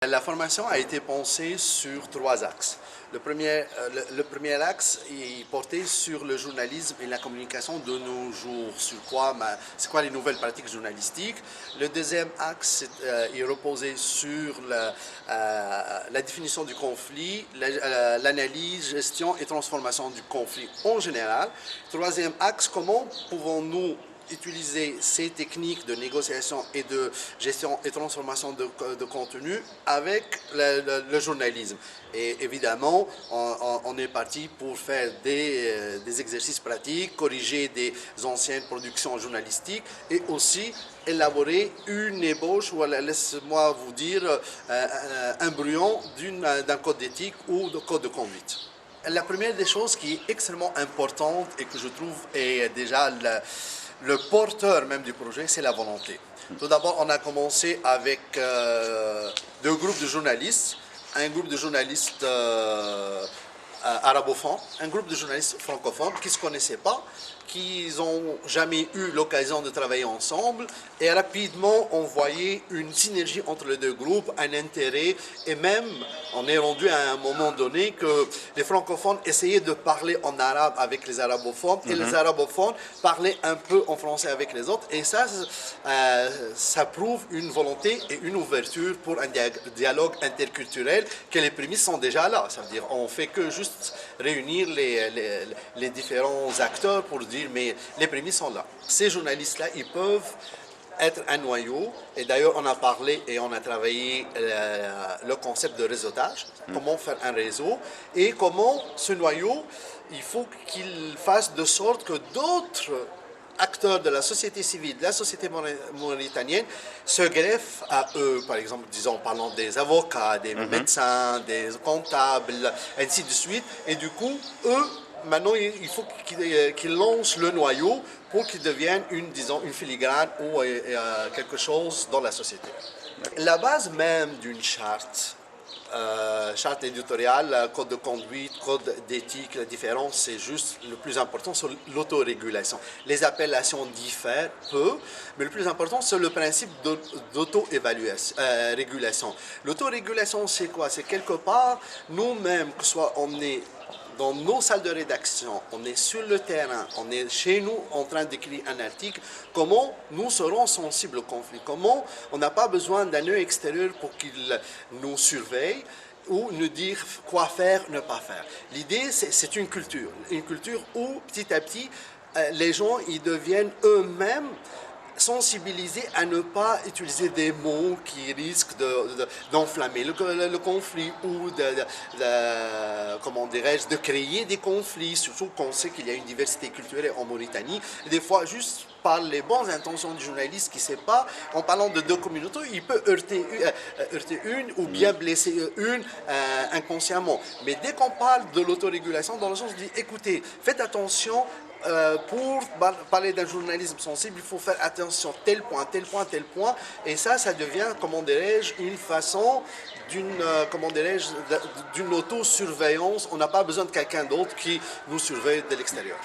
La formation a été pensée sur trois axes. Le premier axe est porté sur le journalisme et la communication de nos jours, sur c'est quoi les nouvelles pratiques journalistiques. Le deuxième axe est reposé sur la définition du conflit, l'analyse, gestion et transformation du conflit en général. Troisième axe, comment pouvons-nous utiliser ces techniques de négociation et de gestion et transformation de contenu avec le journalisme. Et évidemment, on est parti pour faire des exercices pratiques, corriger des anciennes productions journalistiques et aussi élaborer une ébauche, ou laissez-moi vous dire, un brouillon d'un code d'éthique ou de code de conduite. La première des choses qui est extrêmement importante et que je trouve est déjà le porteur même du projet, c'est la volonté. Tout d'abord, on a commencé avec deux groupes de journalistes. Un groupe de journalistes arabophones, un groupe de journalistes francophones qui ne se connaissaient pas, qui n'ont jamais eu l'occasion de travailler ensemble, et rapidement on voyait une synergie entre les deux groupes, un intérêt, et même on est rendu à un moment donné que les francophones essayaient de parler en arabe avec les arabophones, et les arabophones parlaient un peu en français avec les autres, et ça prouve une volonté et une ouverture pour un dialogue interculturel, que les prémices sont déjà là. Ça veut dire on fait que juste réunir les différents acteurs pour dire mais les prémices sont là. Ces journalistes-là, ils peuvent être un noyau, et d'ailleurs on a parlé et on a travaillé le concept de réseautage, comment faire un réseau, et comment ce noyau, il faut qu'il fasse de sorte que d'autres acteurs de la société civile, de la société mauritanienne, se greffent à eux. Par exemple, disons, parlons des avocats, des médecins, des comptables, ainsi de suite. Et du coup, eux, maintenant, il faut qu'ils lancent le noyau pour qu'ils deviennent une filigrane ou quelque chose dans la société. La base même d'une charte éditoriale, code de conduite, code d'éthique, la différence, c'est juste le plus important, c'est l'autorégulation. Les appellations diffèrent peu, mais le plus important, c'est le principe d'auto-régulation. L'autorégulation, c'est quoi? C'est quelque part, nous-mêmes, que ce soit on est dans nos salles de rédaction, on est sur le terrain, on est chez nous en train d'écrire un article, comment nous serons sensibles au conflit, comment on n'a pas besoin d'un œil extérieur pour qu'il nous surveille ou nous dire quoi faire, ne pas faire. L'idée, c'est une culture où petit à petit, les gens ils deviennent eux-mêmes sensibiliser à ne pas utiliser des mots qui risquent d'enflammer le conflit ou comment dirais-je, de créer des conflits, surtout qu'on sait qu'il y a une diversité culturelle en Mauritanie. Et des fois, juste par les bonnes intentions du journaliste qui ne sait pas, en parlant de deux communautés, il peut heurter une ou bien blesser une inconsciemment. Mais dès qu'on parle de l'autorégulation, dans le sens de dire, écoutez, faites attention, pour parler d'un journalisme sensible, il faut faire attention tel point, tel point, tel point, et ça devient, comment dirais-je, une façon d'une autosurveillance. On n'a pas besoin de quelqu'un d'autre qui nous surveille de l'extérieur.